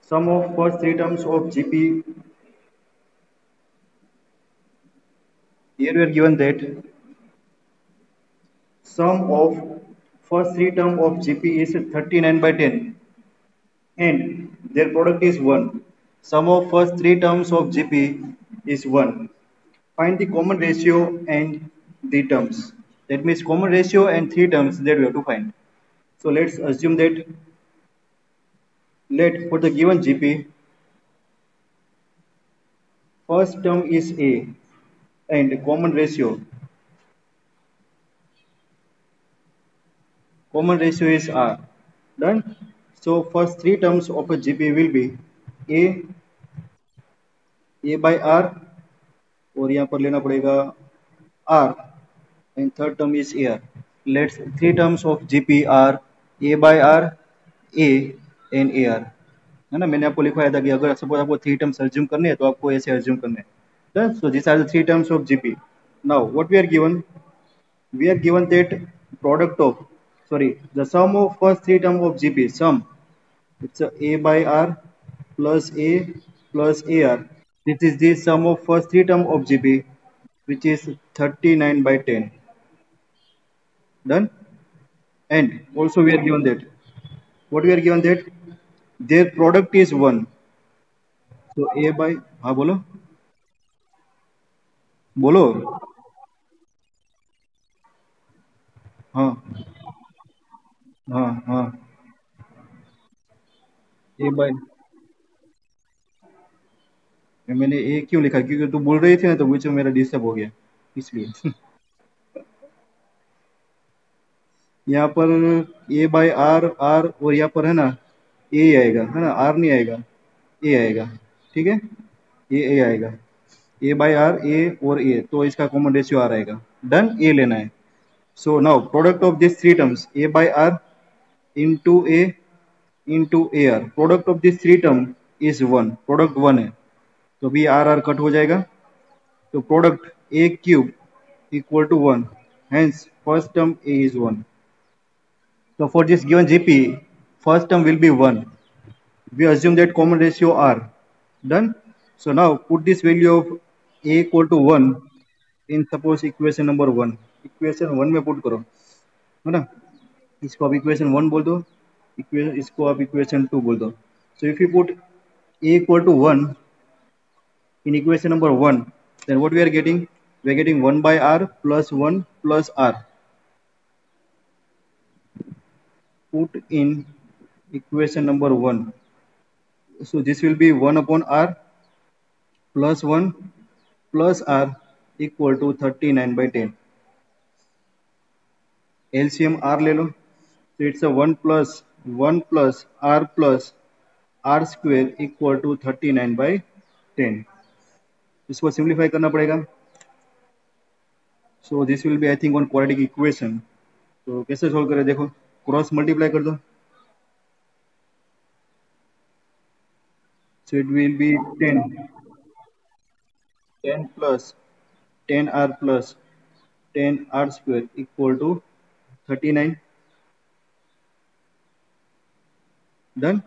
Sum of first three terms of GP. Here we are given that sum of first three term of GP is 39 by 10 and their product is 1. Sum of first three terms of GP is 1. Find the common ratio and the terms. That means common ratio and three terms that we have to find. So let's assume that let for the given GP, first term is A and common ratio is R. Done. So first three terms of a GP will be A, A by R और यहाँ पर लेना पड़ेगा R and third term is AR. Let's three terms of GP are A by R, A and AR. है ना, मैंने आपको लिखवाया था कि अगर सपोज आपको थ्री टर्म्स अज्यूम करने हैं तो आपको ऐसे अज्यूम करने हैं. Done. So these are the three terms of GP. Now what we are given? We are given that product of the sum of first three term of GP sum. It's a by R plus A plus AR. This is the sum of first three term of GP, which is 39 by 10. Done. And also we are given that what we are given that their product is 1. So A by हाँ बोलो बोलो हाँ हाँ हाँ A by मैंने A क्यों लिखा क्योंकि तू बोल रही थी ना तो बीच में मेरा डिस्टर्ब हो गया इसलिए. यहाँ पर A बाय आर आर और यहाँ पर है ना ए आएगा है ना आर नहीं आएगा ए आएगा. ठीक है ए आएगा ए बाय आर ए और ए तो इसका कॉमन रेशियो आर आएगा. डन. ए लेना है. So now product of this three terms a by r into a into a r product of this three term is 1. Product 1 है तो भी are are cut हो जाएगा तो product a cube equal to 1. Hence first term a is 1. So for this given GP, first term will be 1. We assume that common ratio R. Done. So now put this value of A equal to 1 in suppose equation number 1. Equation 1 में put करो है ना. इसको आप equation 1 बोल दो इसको आप equation 2 बोल दो. So if you put A equal to 1 in equation number 1, then what we are getting? We are getting 1 by R plus 1 plus R. Put in equation number 1. So this will be 1 upon R plus 1 plus R equal to 39 by 10. LCM R ले लो. So it's a 1 plus R square equal to 39 by 10. इसको simplify करना पड़ेगा. So this will be I think on quadratic equation. तो कैसे solve करें देखो cross multiply कर दो. So it will be 10 plus 10R plus 10R square equal to 39. Done.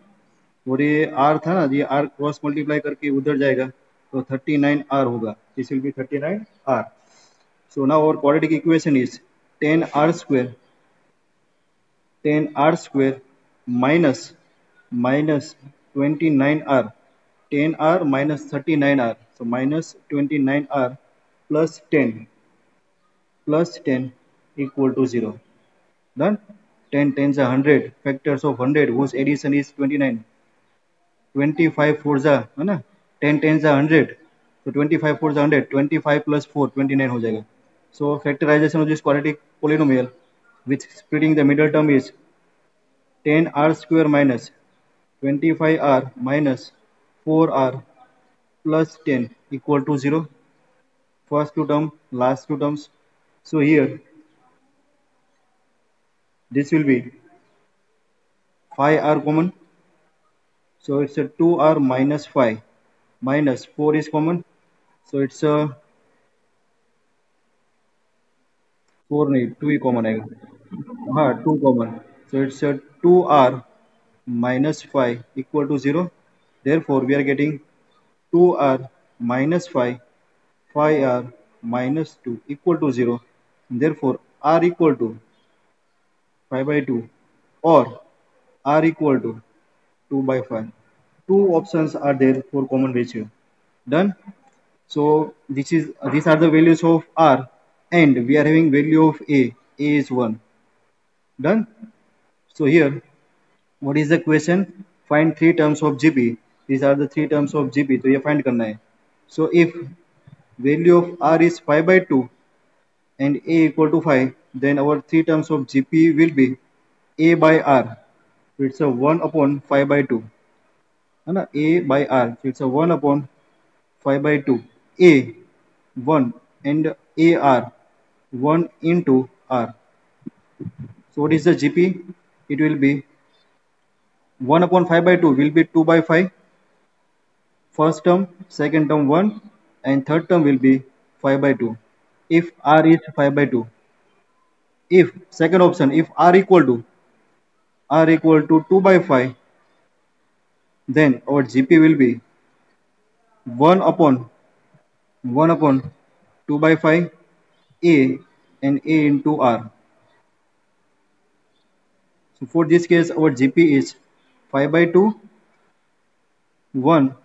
और ये R था ना ये R क्रॉस मल्टीप्लाई करके उधर जाएगा तो 39R होगा. This will B 39R. So now our quadratic equation is 10R square minus 29R. 10R minus 39R. So minus 29R plus 10 equal to 0. Done. 10 tens are 100. Factors of 100 whose addition is 29. 25 fours are है ना. 10 tens are 100. So 25 fours are 100. 25 plus 4 29 हो जाएगा. So factorization of this quadratic polynomial with splitting the middle term is 10R square minus 25R minus 4R plus 10 equal to 0. First two term, last two terms. So here this will be 5R common. So it's a 2R minus 5 minus 4 is common. So it's a 4 नहीं 2 ही common आएगा. हाँ 2 common. So it's a 2R minus 5 equal to 0. Therefore we are getting 2r minus 5, 5r minus 2 equal to 0. Therefore r equal to 5 by 2 or r equal to 2 by 5. Two options are there for common ratio. Done. So these are the values of r, and we are having value of a. A is 1. Done. So here, what is the question? Find three terms of GP. These are the three terms of GP. तो ये find करना है. So if value of r is 5 by 2 and a equal to 5, then our three terms of GP will be a by r. So it's a 1 upon 5 by 2. है ना? A by r. So it's a 1 upon 5 by 2. A 1 and AR 1 into R. So what is the GP? It will be 1 upon 5 by 2 will be 2 by 5. First term, second term 1, and third term will be 5 by 2. If R is 5 by 2. If second option, if R equal to 2 by 5, then our GP will be 1 upon 2 by 5 A and A into R. So for this case, our GP is 5 by 2, 1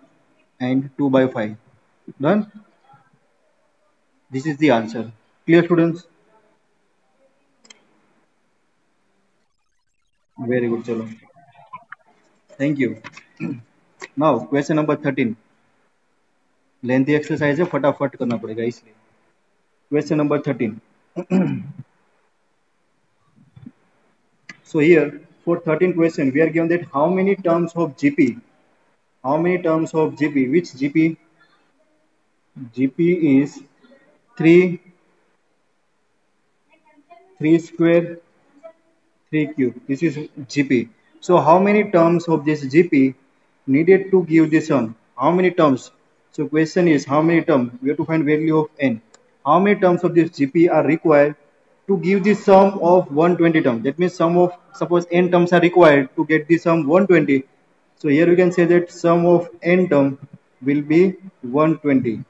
and 2 by 5. Done. This is the answer. Clear, students? Very good. Chalo. Thank you. Now question number 13. Lengthy exercise है, फटाफट करना पड़ेगा इसलिए. Question number 13. So here for 13 question we are given that how many terms of GP? How many terms of GP? Which GP? GP is 3 square 3 cube. This is GP. So how many terms of this GP needed to give this sum? How many terms? So question is how many terms? We have to find value of n. How many terms of this GP are required to give the sum of 120 terms? That means sum of, suppose n terms are required to get the sum 120. So here we can say that sum of n term will be 120.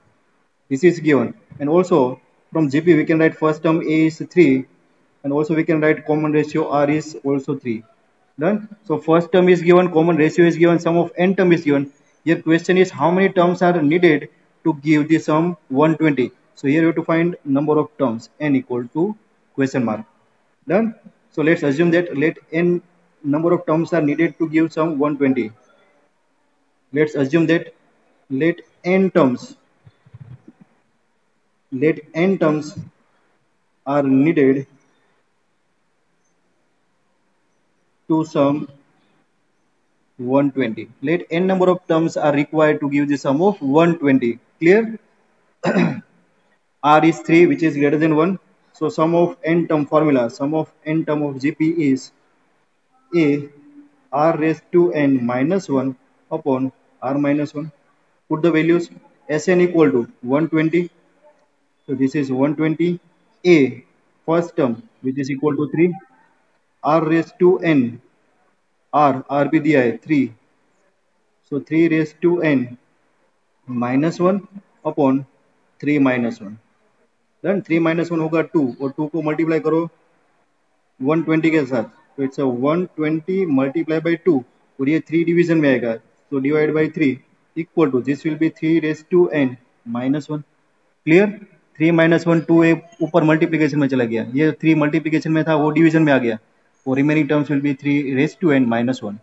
This is given. And also from GP we can write first term A is 3, and also we can write common ratio R is also 3. Done. So first term is given, common ratio is given, sum of n term is given. Here question is how many terms are needed to give the sum 120. So here you have to find number of terms, n equal to question mark. Done. So let's assume that let n number of terms are needed to give sum 120. Let's assume that let n terms are needed to sum 120. Let n number of terms are required to give the sum of 120. Clear? R is 3, which is greater than 1. So sum of n term formula, sum of n term of GP is A R raised to n minus 1 upon R minus 1. Put the values. Sn equal to 120. So this is 120. A first term, which is equal to 3. R raised to n. R भी दिया है 3. So 3 raised to n minus 1 upon 3 minus 1. Then 3 minus 1 होगा 2, और 2 को multiply करो 120 के साथ. तो इट्स 120 मल्टीप्लाई बाई 2, और ये 3 डिवीजन में आएगा. तो divide by 3 equal to this will be 3 raise to n minus 1. Clear? 3 minus 1 2 ऊपर मल्टीप्लीकेशन में चला गया. ये 3 मल्टीप्लीकेशन में था, वो डिवीजन में आ गया. और remaining terms will be 3 raise to n minus 1.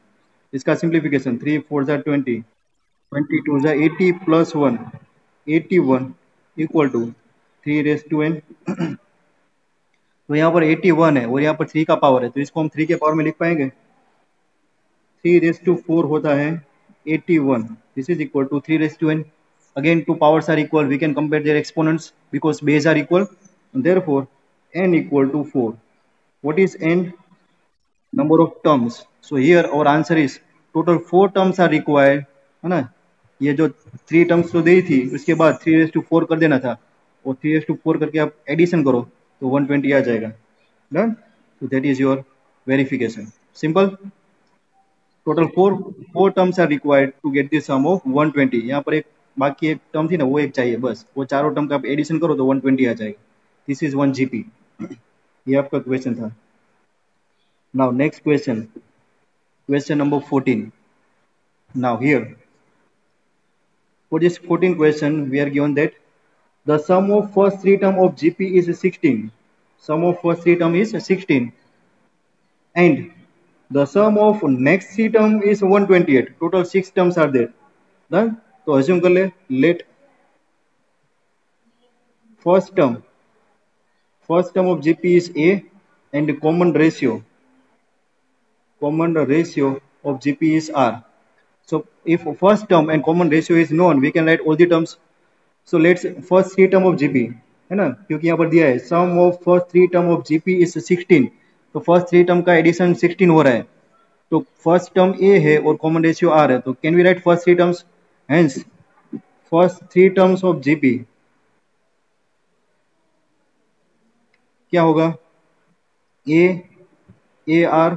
इसका सिंप्लीफिकेशन 3 4 जा 20, 22 जा 80 plus 1 81 equal to 3 raise to n. तो यहाँ पर 81 है और यहाँ पर 3 का पावर है, तो इसको हम 3 के पावर में लिख पाएंगे. 3 रेज टू 4 होता है 81. This is equal to 3 raise to n. Again, two powers are equal. We can compare their exponents because base are equal. And therefore, n equal to 4. What is n? Number of terms. So here our answer is total 4 terms are required. है ना? ये जो 3 terms तो दी थी, उसके बाद 3 raised to 4 कर देना था, और 3 raised to 4 करके आप एडिशन करो तो 120 आ जाएगा. Done? So that is your verification. Simple. Total four terms are required to get the sum of 120। यहाँ पर एक बाकी एक टर्म थी ना, वो एक चाहिए बस, वो चारों टर्म का आप एडिशन करो तो 120 आ जाएगा। This is 1 GP। ये आपका क्वेश्चन था। Now next question, question number 14। Now here for this 14 question we are given that the sum of first three term of GP is 16. Sum of first three term is 16 and the sum of next three term is 128. Total 6 terms are there. Done? तो assume कर ले, let first term of GP is A and the common ratio of GP is R. So if first term and common ratio is known, we can write all the terms. So let's first three term of GP है ना, क्योंकि यहाँ पर दिया है sum of first three term of GP is 16, तो first three term का addition 16 हो रहा है, तो फर्स्ट टर्म ए है और कॉमन रेशियो आर है, तो can we write first three terms. Hence first three terms of GP क्या होगा, a r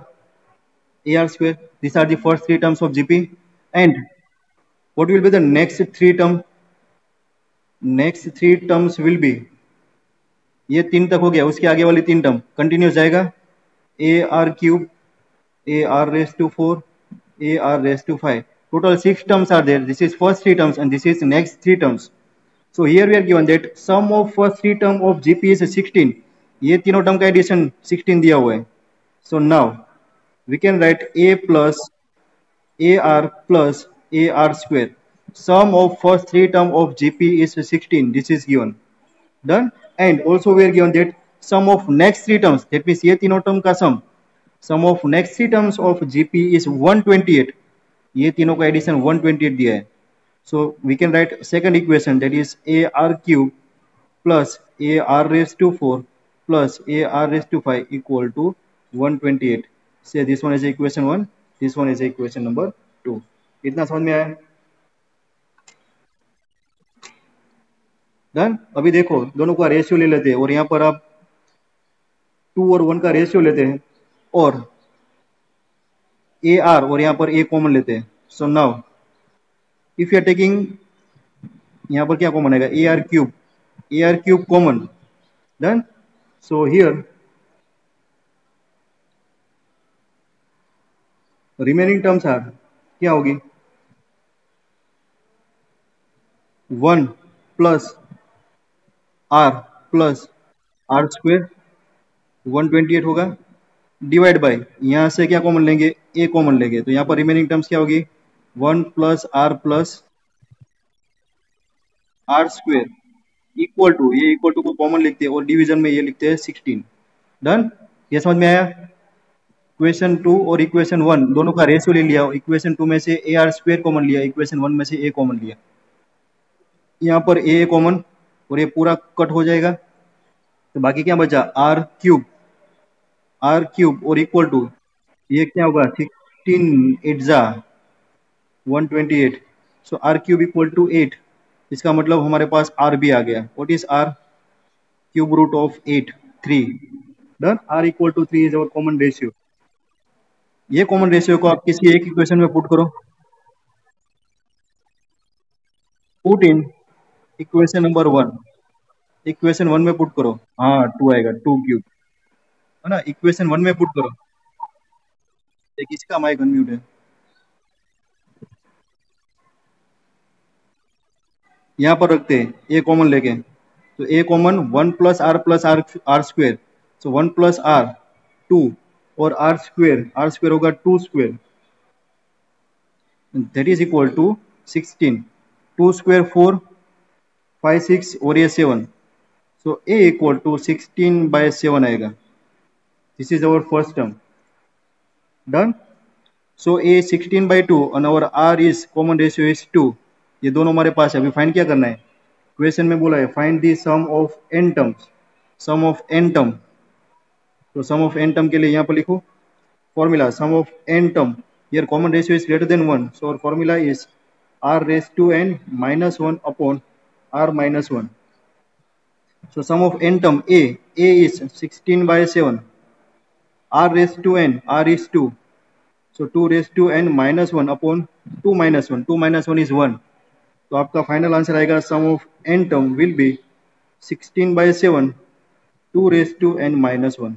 square, this are the first three terms of GP. And what will be the next three term, next three terms will be, ये तीन तक हो गया, उसके आगे वाली तीन टर्म कंटिन्यूस जाएगा, ए r cube, a r raised to 4, a r raised to 5. Total 6 terms are there. This is first three terms and this is next three terms. So here we are given that sum of first three term of GP is 16. ये तीनों term का addition 16 दिया हुआ है. So now we can write a plus ar square. Sum of first three term of GP is 16. This is given. Done. And also we are given that sum of next three terms. That means ये तीनों term का sum of next three terms of GP is 128. ये तीनों का addition 128 दिया है. So we can write second equation, that is AR cube plus AR raised to 4 plus AR raised to 5 equal to 128. Say this one is equation 1, this one is equation number 2. इतना समझ में आया? Done. अभी देखो दोनों का ratio ले लेते हैं और यहाँ पर आप 2 और 1 का रेशियो लेते हैं और ए आर और यहाँ पर ए कॉमन लेते हैं। So now if you are taking, यहाँ पर क्या कॉमन आएगा, a r cube common. Done. So here remaining terms are क्या होगी, 1 प्लस आर स्क्वेयर 128 होगा, डिवाइड बाय यहाँ से क्या कॉमन लेंगे, ए कॉमन लेंगे, तो यहाँ पर रिमेनिंग टर्म्स क्या होगी, 1 plus are square equal to, ये इक्वल टू को कॉमन लिखते हैं और डिवीजन में ये लिखते हैं 16। डन। ये समझ में आया? इक्वेशन 2 और इक्वेशन 1 दोनों का रेशियो ले लिया, इक्वेशन 2 में से ए आर स्क्वेयर कॉमन लिया, इक्वेशन 1 में से ए कॉमन लिया, यहाँ पर ए कॉमन और ये पूरा कट हो जाएगा, तो बाकी क्या बचा, आर क्यूब और इक्वल टू, ये क्या होगा, 16 8 जा 128, so r cube equal to 8, इसका मतलब हमारे पास आर भी आ गया। What is r, cube root of 8 3। Done. R equal to 3 is our common ratio. ये कॉमन रेशियो को आप किसी एक इक्वेशन में पुट करो, put in equation number 1, equation 1 में पुट करो, हाँ 2 आएगा, 2 क्यूब है ना, इक्वेशन 1 में पुट करो। एक इसका माइक अनम्यूट है, यहाँ पर रखते हैं ए कॉमन लेके, तो a common 1 plus are square, so 1 plus R 2 और आर स्क्वेयर होगा 2 square, that is equal to 16, 2 square 4 5 6 और ये 7, सो ए इक्वल टू 16/7 आएगा। This is our first term. Done. So a 16/2 और our R is common ratio is 2, ये दोनों हमारे पास है। अभी फाइंड क्या करना है, क्वेश्चन में बोला है find the sum of n terms, sum of N term, तो सम ऑफ एन टर्म के लिए यहाँ पर लिखो formula, sum of N term, here common ratio is greater than 1, so our formula is r raise to N minus 1 upon r minus 1। So sum of n term a is 16/7, r raised to n, r is 2, so 2 raise to N minus one upon 2 minus one, 2 minus one is 1. तो आपका final answer आएगा sum of N term will be 16/7 2 raised to n minus 1.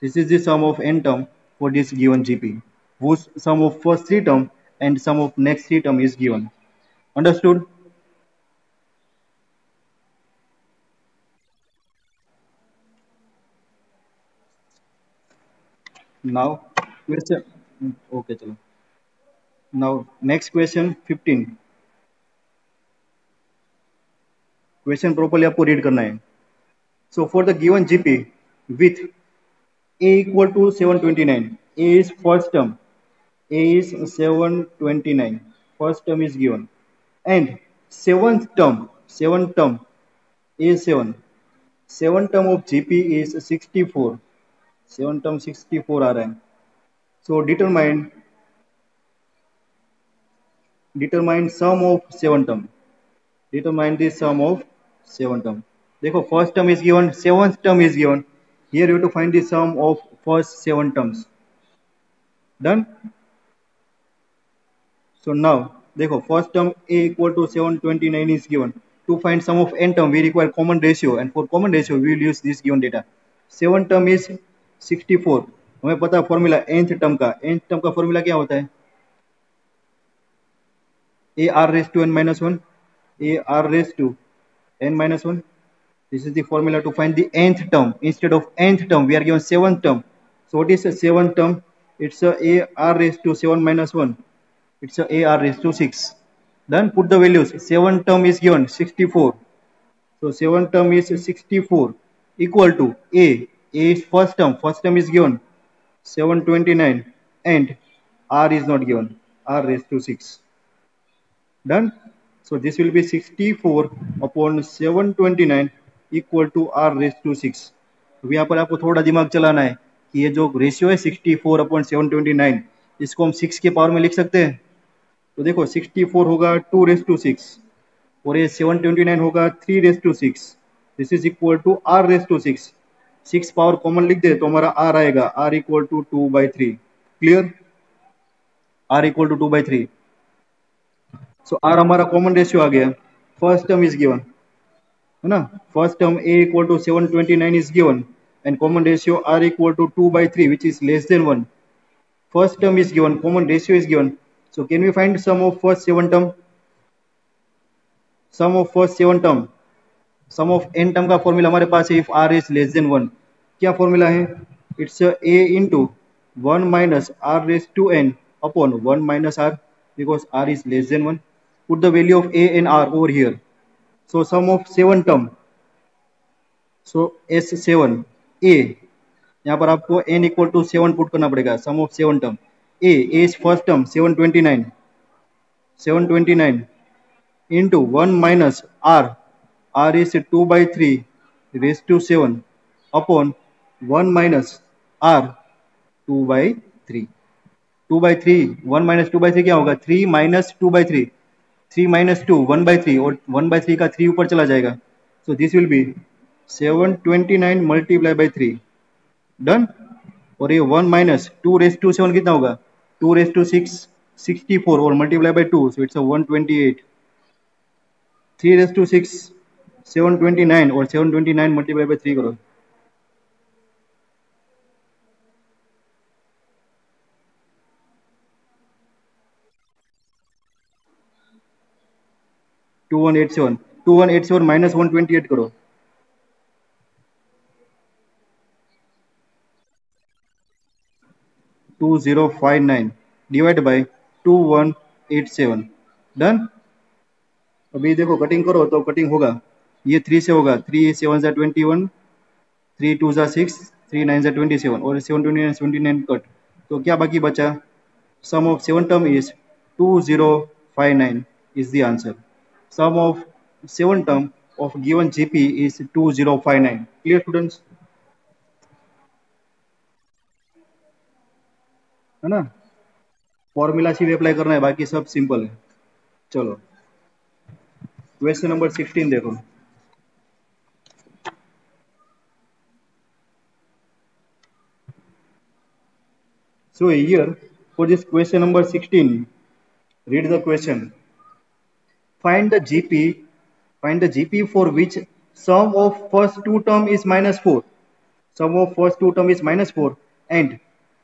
This is the sum of n term for this given GP, whose sum of first three term and sum of next three term is given. Understood? Now question. Okay, chalo. Now next question 15. Question properly आपको read करना है. So for the given GP with a equal to 729, a is first term, a is 729, first term is given, and seventh term is 7. Seven term of GP is 64. Seven term 64 आ रहा है. So determine sum of seven term. Determine the sum of seven term. देखो first term is given, seventh term is given. Here you have to find the sum of first seven terms. Done? So now देखो first term a equal to 729 is given. To find sum of n term we require common ratio, and for common ratio we will use this given data. Seven term is 64. हमें पता है formula nth term का formula क्या होता है? a r raised to n minus 1, a r raised to n minus 1. This is the formula to find the nth term. Instead of nth term we are given seventh term. So what is a seventh term? It's a r raised to 7 minus 1. It's a r raised to 6. Then put the values. Seventh term is given 64. So seventh term is 64 equal to a. A is first term. First term is given 729 and r is not given. R raised to 6. Done? So this will be 64 upon 729 equal to r raised to 6. तो यहाँ पर आपको थोड़ा दिमाग चलाना है कि ये जो रेशियो है 64 अपॉन 729, इसको हम 6 के पावर में लिख सकते हैं. तो देखो 64 होगा 2 रेस टू 6 और ये 729 होगा 3 raise to 6. This is equal to r raise to 6. 6 power common लिख दे तो हमारा r आएगा r equal to 2/3. Clear? r equal to 2/3. So r हमारा कॉमन रेशियो आ गया. फर्स्ट टर्म इज गिवन है ना. First term a equal to 729 is given and common ratio r equal to 2/3 which is less than 1. First term is given, common ratio is given. So can we find sum of first seven term? Sum of first seven term. Sum of n term का formula हमारे पास है if r is less than 1. क्या formula है? It's a into 1 minus r raised to n upon 1 minus r because r is less than 1. Put the value of a and r over here. So sum of seven term. So S7 a, यहाँ पर आपको n equal to 7 put करना पड़ेगा. Sum of seven term. a is first term 729 into 1 minus r is 2/3 raised to 7 upon 1 minus r 2/3. 2/3 1 minus 2/3 क्या होगा? 3 minus 2/3. 3 minus 2 1/3 और 1/3 का 3 ऊपर चला जाएगा. So this will be 729 multiplied by 3. Done. और ये 1 माइनस 2 रेस टू 7 कितना होगा? 2 रेस टू 6 64 और multiply by 2 so it's 128. 3 raise to 6 729 और 729 मल्टीप्लाई बाय 3 करो. टू 2187 माइनस 128 करो. 2059 डिवाइड बाय 2187. डन. अभी देखो कटिंग करो तो कटिंग होगा. ये 3 से होगा. 3 7 जा 21, 3 2 जा 6, 3 9 जा 27 और 729 79 कट. तो क्या बाकी बचा? Sum of seven term is 2059 is the answer. Sum of seven term of given GP is 2059. Clear students? है ना. फॉर्मूला सिर्फ अप्लाई करना है, बाकी सब सिंपल है. चलो क्वेश्चन नंबर 16 देखो. So here For this question number 16, read the question. Find the GP. Find the GP for which sum of first two term is minus 4. Sum of first two term is minus 4 and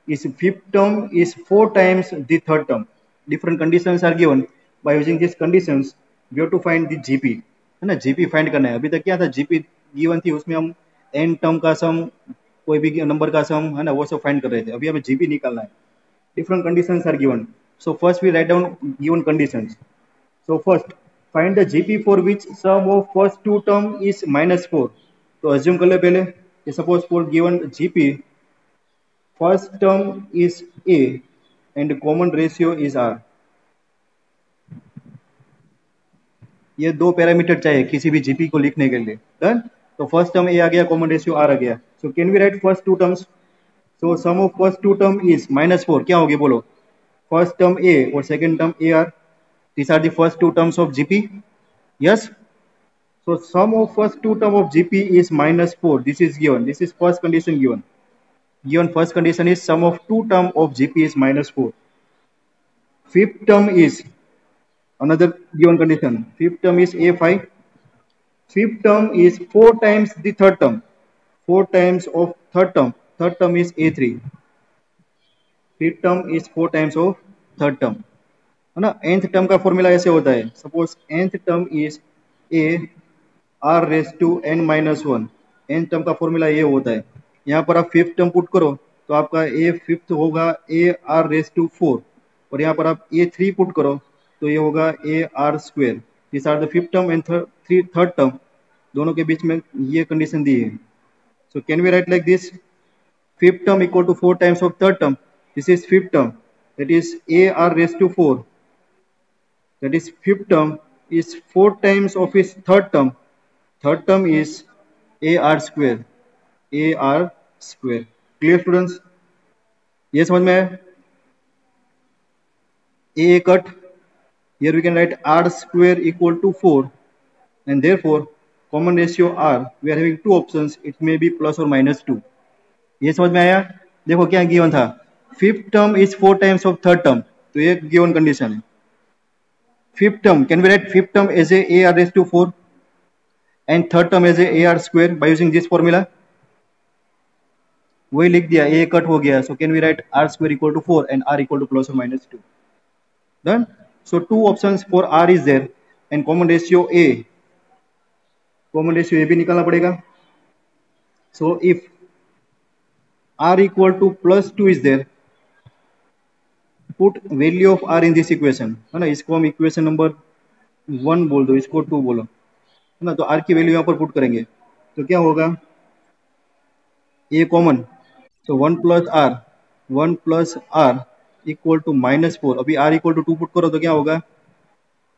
its fifth term is 4 times the third term. Different conditions are given. By using these conditions, we have to find the GP. है ना, GP find करना है. अभी तक क्या था, GP given थी, उसमें हम n टर्म का सम, कोई भी नंबर का सम, है ना, वो सब फाइंड कर रहे थे. अभी हमें GP निकालना है. Different conditions are given. So first we write down given conditions. So first, find the GP for which sum of first two term is minus 4. तो assume कर ले पहले. Suppose for given GP, first term is A and common ratio is R. ये दो parameter चाहिए किसी भी GP को लिखने के लिए. डन. तो फर्स्ट टर्म A आ गया, कॉमन रेशियो R आ गया. So can we write first two terms. So sum of first two term is minus 4. क्या होगी बोलो. फर्स्ट टर्म A और second term AR. These are the first two terms of GP. Yes. So sum of first two term of GP is minus 4. This is given. This is first condition given. Given first condition is sum of two term of GP is minus 4. Fifth term is another given condition. Fifth term is A5. Fifth term is 4 times the third term. 4 times of third term. Third term is A3. Fifth term is 4 times of third term. है ना. nth term का formula ऐसे होता है. Suppose nth term is a r raise to n minus 1. nth term का formula ये होता है. यहाँ पर आप फिफ्थ टर्म पुट करो तो आपका a फिफ्थ होगा a r रेस टू 4 और यहाँ पर आप a3 पुट करो तो ये होगा a r square. This are the fifth term and third term. दोनों के बीच में ये कंडीशन दी है. So can we write like this. Fifth term equal to 4 times of third term. This is fifth term, that is a r raised to 4. That is fifth term is 4 times of its third term. Third term is a r square. A r square. Clear students? ये समझ में है. A cut. Here we can write r square equal to 4 and therefore common ratio r. We are having two options. It may be plus or minus 2. ये समझ में आया. देखो क्या गिवन था. Fifth term is 4 times of third term. तो ये given condition है. Fifth term, can we write fifth term as a r raised to 4 and third term as a ar square by using this formula? वही लिख दिया. a cut हो गया. So can we write r square equal to 4 and r equal to plus or minus 2. Done. So two options for r is there and common ratio a. Common ratio a भी निकालना पड़ेगा. So if r equal to plus 2 is there, put value of r in this equation. है ना. इसको हम equation number 1 बोल दो, इसको 2 बोलो, है ना. तो r की वैल्यू यहाँ पर पुट करेंगे तो क्या होगा. a common. So 1 plus r equal to minus 4. अभी r इक्वल टू 2 पुट करो तो क्या होगा.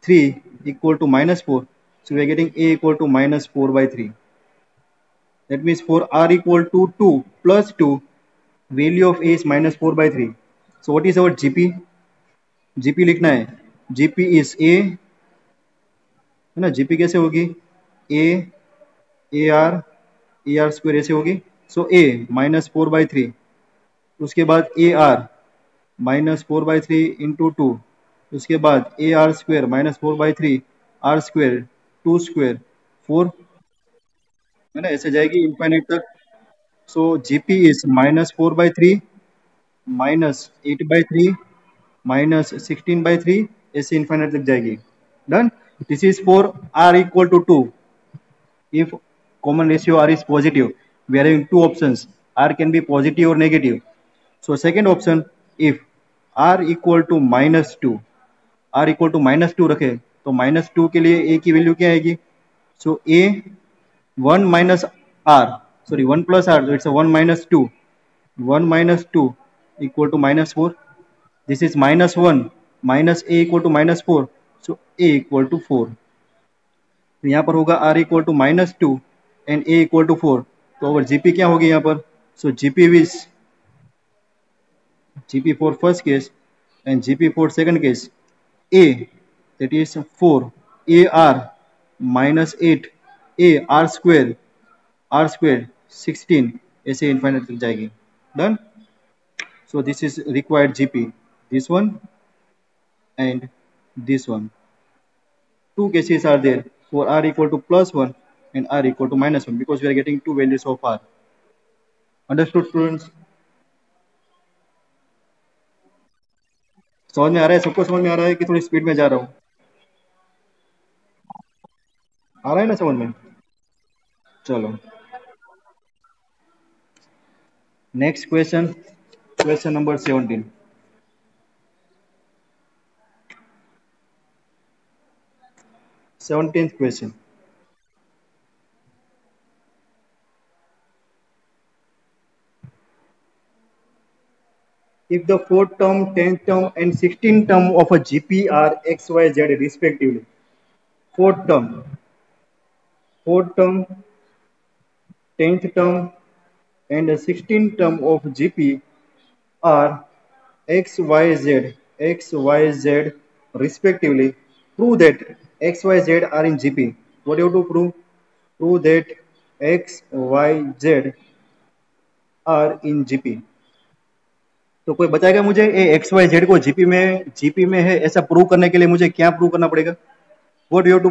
3 equal to minus 4. So we are getting a equal to minus 4/3. That means for r equal to 2 plus 2 value of a is minus 4/3. So what is our GP? GP लिखना है. GP is A, है ना. GP कैसे होगी. A AR square ऐसे होगी. So A minus 4/3. उसके बाद AR माइनस 4/3 इंटू 2. उसके बाद AR square minus 4/3 R square 2 square 4, है ना. ऐसे जाएगी इनफाइनाइट तक. So GP is minus 4/3 minus 8/3 minus 16/3 ऐसे इनफाइनाइट तक जाएगी. Done. This is for r equal to 2. If common ratio r is positive, we are having two options. r can be positive और negative. So second option, if r equal to minus 2, r equal to minus 2 रखे तो minus 2 के लिए a की value क्या आएगी. सो a 1 minus r, sorry 1 plus r, it's 1 minus 2. 1 minus 2 equal to minus 4. This is minus 1 minus a equal to minus 4. So a equal to 4. तो यहाँ पर होगा r equal to minus 2 and a equal to 4. तो अगर GP क्या होगी यहाँ पर. So GP is GP for first case and GP for second case. A, that is 4 AR minus 8 A R square 16 ऐसे इनफाइनाइट तक जाएगी. Done. So this is required GP. this one and this one. Two cases are there for r equal to plus 1 and r equal to minus 1 because we are getting two values of r. Understood students? समझ में आ रहा है? सबको समझ में आ रहा है कि थोड़ी स्पीड में जा रहा हूँ? आ रहा है ना समझ में? चलो next question, question number 17. 17th question. If the fourth term, 10th term, and 16th term of a GP are x, y, z respectively, fourth term, 10th term, and the 16th term of GP are x, y, z respectively, prove that x, y, z are in GP. What do you have to prove? Prove that x, y, z are in GP. तो कोई बताएगा मुझे ये x y Z को GP में है ऐसा prove करने के लिए मुझे क्या प्रूव करना पड़ेगा? What you have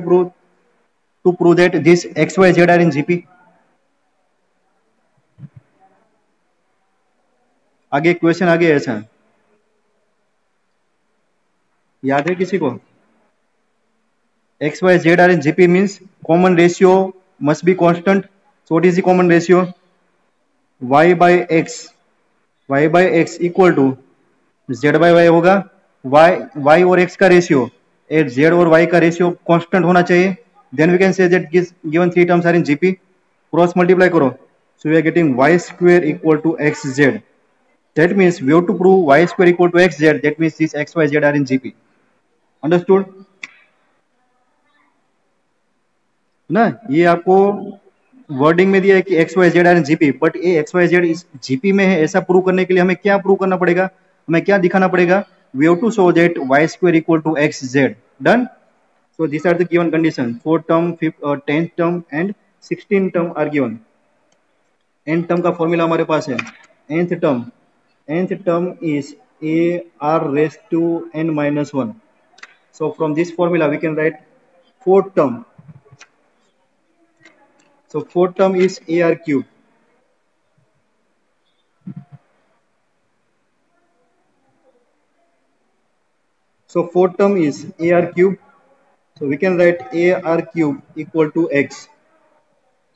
to prove that this x y z are in GP? आगे क्वेश्चन आगे ऐसा याद है किसी को? X y z are in GP means common ratio must be constant. So what is the common ratio? y by x equal to z by y होगा. y और x का रेशियो एट z और y का ratio constant होना चाहिए. Then we can say that given three terms are in GP. Cross multiply करो. So we are getting y square equal to xz. That means we have to prove y square equal to xz. That means these x, y, z are in GP. Understood? ना ये आपको wording में दिया है कि x y z are in GP, but ये x y z इस GP में है ऐसा प्रूव करने के लिए हमें क्या प्रूव करना पड़ेगा? हमें क्या दिखाना पड़ेगा? We have to show that y square equal to x z. Done. So this are the given condition. Fourth term, tenth term and 16 term are given. nth term का फॉर्मूला हमारे पास है. nth term is a r raised to n minus 1. So from this formula we can write fourth term. So fourth term is a r cube. So fourth term is a r cube. So we can write a r cube equal to x.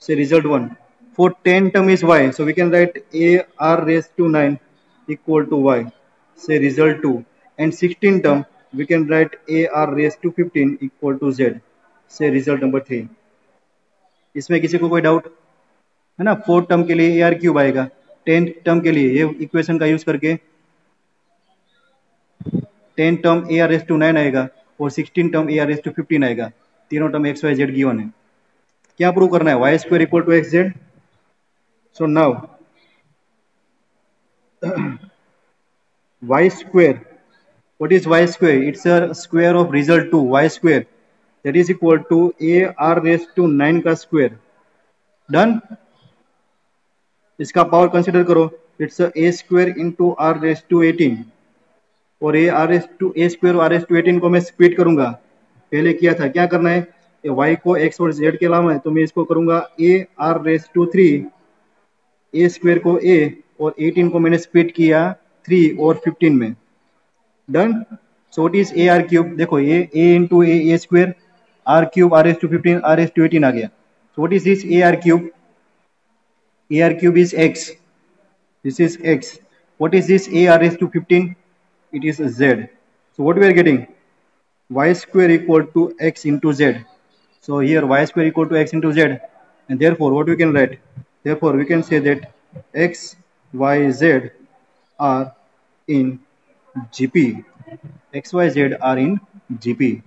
Say result 1. For 10 term is y. So we can write a r raised to 9 equal to y. Say result 2. And 16 term we can write a r raised to 15 equal to z. Say result number 3. इसमें किसी को कोई doubt है ना? Fourth term के लिए ए r cube आएगा. 10th term के लिए ये इक्वेशन का यूज करके 10 term a r raise to 9 आएगा और 16 term a r raise to 15 आएगा. तीनों term x y z given है. क्या प्रूव करना है? Y square equal to x z. So now y square, what is y square? It's a square of result 2, y square, that is equal to a r raised to 9 का square. Done. इसका power consider करो. It's a square into r raised to 18 और a square और r raised to 18 को मैं split करूंगा. पहले किया था. क्या करना है? y को x और z के अलावा है तो मैं इसको करूंगा a r raised to 3, a square को a और 18 को मैंने स्प्लिट किया 3 और 15 में. Done. So what is a r cube? देखो ये a into a square, r cube r raise to 15 r raise to 18 आ गया. So what is this a r cube? A r cube is x. This is x. What is this a r raise to 15? It is z. So what we are getting? y square equal to x into z. So here y square equal to x into z, and therefore what we can write? Therefore we can say that x, y, z are in GP. X, y, z are in GP.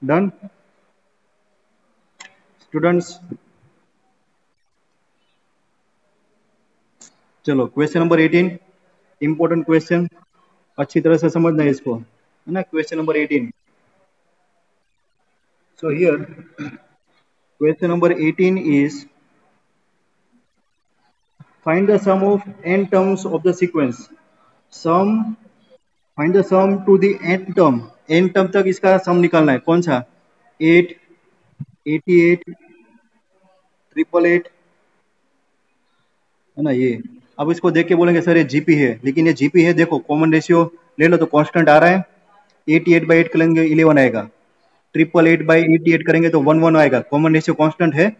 Done, students? चलो question number 18, important question, अच्छी तरह से समझना है इसको, है ना? Question number 18. So here question number 18 is find the sum of n terms of the sequence. Sum, find the sum to the n term, n term तक इसका सम निकालना है। कौन सा? 8, 88, 888, है ना ये। अब इसको देख के बोलेंगे सर ये जीपी है, लेकिन ये जीपी है। देखो कॉमन रेशियो ले लो तो कांस्टेंट आ रहा है। 88/8 करेंगे 11 आएगा, 888/88 करेंगे तो 11 आएगा। कॉमन रेशियो कांस्टेंट है।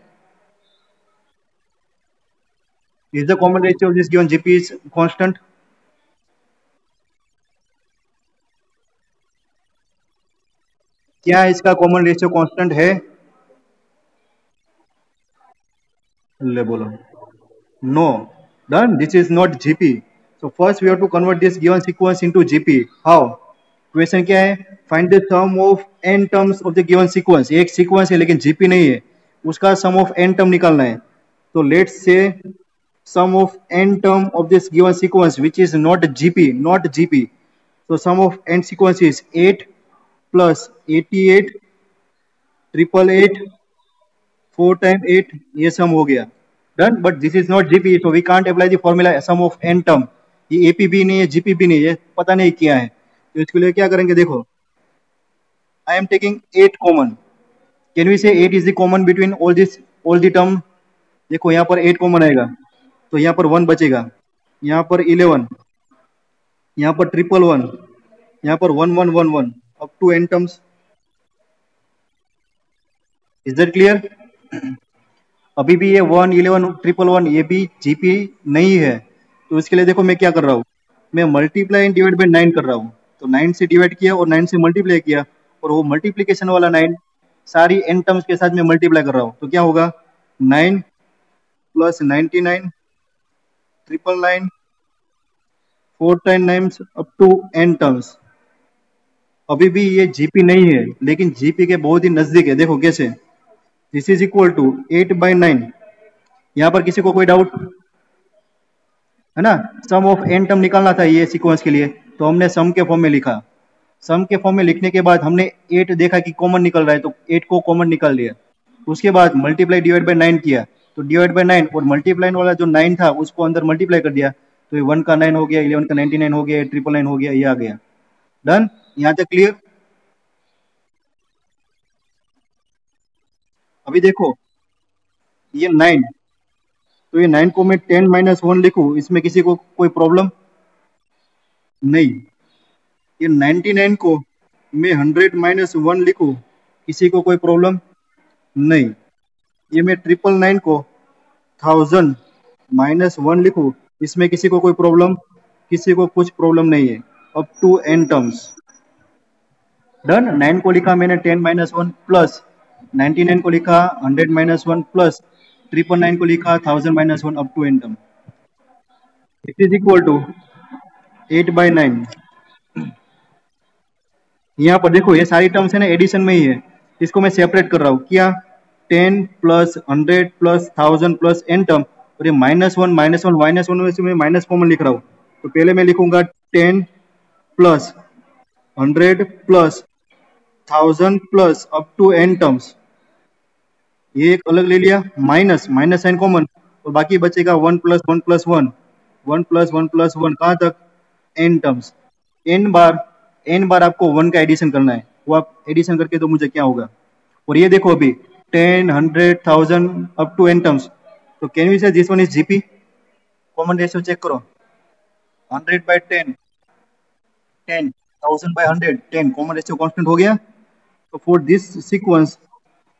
Is the common ratio of this given GP is constant. क्या इसका कॉमन रेशियो कांस्टेंट है? ले बोलो। No. Done. This is not GP. So first we have to convert this given sequence into GP. How? Question क्या है? Find the sum of n terms of the given sequence. एक sequence है लेकिन GP नहीं है, उसका सम of n term निकालना है। तो let's say sum of n term of this given sequence which is not GP, not GP. So sum of n sequence is 8 plus 88, 888, 4 times 8, ये sum हो गया। Done. But this is not GP, so we can't apply the formula sum of n term. ये AP भी नहीं है, GP भी नहीं है, पता नहीं क्या है। तो इसके लिए क्या करेंगे? देखो, I am taking 8 common. Can we say 8 is the common between all the term? देखो यहाँ पर 8 कॉमन आएगा तो यहाँ पर 1 बचेगा, यहाँ पर 11, यहाँ पर 111, यहाँ पर 1111 up to n terms. Is that clear? अभी भी ये 1, 11, 111 ये भी जीपी नहीं है। तो इसके लिए देखो मैं क्या कर रहा हूँ, मैं मल्टीप्लाई एंड डिवाइड बाय 9 कर रहा हूँ। तो 9 से डिवाइड किया और 9 से मल्टीप्लाई किया, और वो मल्टीप्लीकेशन वाला 9 सारी n टर्म्स के साथ मैं मल्टीप्लाई कर रहा हूँ। तो क्या होगा? 9 plus 99, 999, 4 time 9 up to n terms. अभी भी ये जीपी नहीं है, लेकिन जीपी के बहुत ही नजदीक है। देखो कैसे, दिस इज इक्वल टू 8/9। यहाँ पर किसी को कोई डाउट है ना? सम ऑफ n टर्म निकालना था ये सीक्वेंस के लिए, तो हमने सम के फॉर्म में लिखा। सम के फॉर्म में लिखने के बाद हमने 8 देखा कि कॉमन निकल रहा है, तो 8 को कॉमन निकाल लिया। उसके बाद मल्टीप्लाई डिवाइड बाय 9 किया, तो डिवाइड बाय 9 और मल्टीप्लाई वाला जो 9 था उसको अंदर मल्टीप्लाई कर दिया, तो ये 1 का 9 हो गया, 11 का 99 हो गया, 999 हो गया, ये आ गया। डन। यहाँ तक क्लियर? अभी देखो ये 9, तो ये 9 को मैं 10 - 1 लिखूं, इसमें किसी को कोई प्रॉब्लम नहीं। ये 99 को मैं 100 - 1 लिखूं, किसी को कोई प्रॉब्लम नहीं। ये मैं 999 को 1000 - 1 लिखूं, इसमें किसी को कोई प्रॉब्लम, किसी को कुछ प्रॉब्लम नहीं है। Up to n terms. Done. 9 को लिखा मैंने 10 - 1 प्लस 99 को लिखा 100 - 1 प्लस 999 को लिखा 1000 - 1 up to n term. It is equal to 8/9। यहाँ पर देखो ये सारी टर्म्स है ना एडिशन में ही है, इसको मैं सेपरेट कर रहा हूँ। क्या? 10 plus 100 plus 1000 plus n term, और ये -1 -1 में से मैं माइनस कॉमन लिख रहा हूँ। तो पहले मैं लिखूंगा 10 plus 100 plus 1000 plus up to n terms. ये एक अलग ले लिया, माइनस साइन कॉमन, और बाकी बचेगा 1 प्लस 1 प्लस 1, 1 प्लस 1 प्लस 1, कहाँ तक? n terms. n बार आपको 1 का एडिशन करना है, वो आप एडिशन करके तो मुझे क्या होगा। और ये देखो अभी 10, 100, 1000 अप टू n टर्म्स। तो can we say this one is GP? Common ratio check करो, 100/10, 10, 1000/100, 10, कॉमन रेशियो कांस्टेंट हो गया। तो for this sequence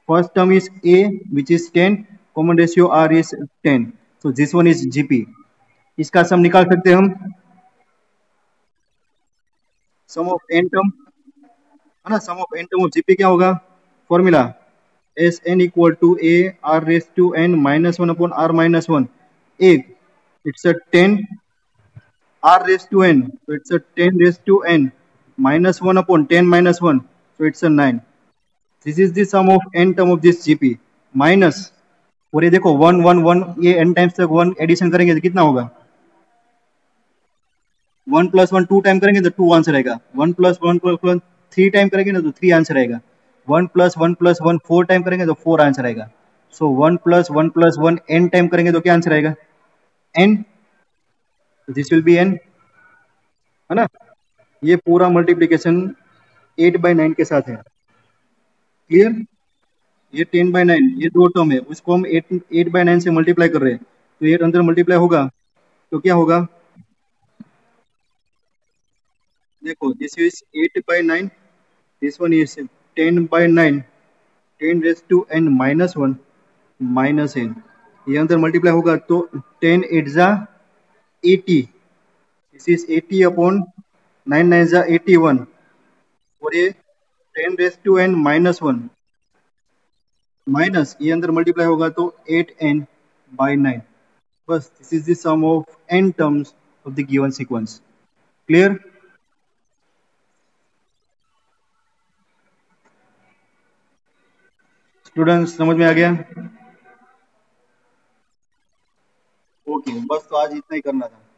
first term is a which is 10, common ratio r is 10, so this one is gp। इसका सम निकाल सकते हैं हम, सम of n term है ना, sum of n term of gp क्या होगा? Formula S N equal to a R raise to N -1 upon r -1। एक it's a 10 r raise to n, so it's a 10 raise to n -1 upon 10 - 1, so it's a 9। This is the sum of n term of this GP minus, और ये देखो 1 1 1, ये n times तक 1 addition करेंगे तो कितना होगा? 1 प्लस 1 2 टाइम करेंगे तो 2 आंसर आएगा, 1 प्लस 1 प्लस 1 3 टाइम करेंगे ना तो 3 आंसर आएगा, 1 प्लस 1 प्लस 1 4 टाइम करेंगे तो 4 आंसर आएगा। सो 1 प्लस 1 प्लस 1 n टाइम करेंगे तो क्या आंसर आएगा? n, this will B n, है ना। ये पूरा मल्टीप्लीकेशन 8/9 के साथ है। क्लियर। ये 10/9, ये दो टर्म है, उसको हम 8/9 से मल्टीप्लाई कर रहे हैं, तो ये अंदर मल्टीप्लाई होगा, तो क्या होगा, देखो this is 8/9, this one is 10/9, 10⁻n−1 minus n, ये अंदर मल्टीप्लाई होगा तो 10 8 जा 80, दिस इज 80/9 9 जा 81, और ये 10⁻n−1 माइनस, ये अंदर मल्टीप्लाई होगा तो 8n/9। बस this is the sum of n terms of the given sequence. Clear. Students समझ में आ गया। ओके, बस तो आज इतना ही करना था।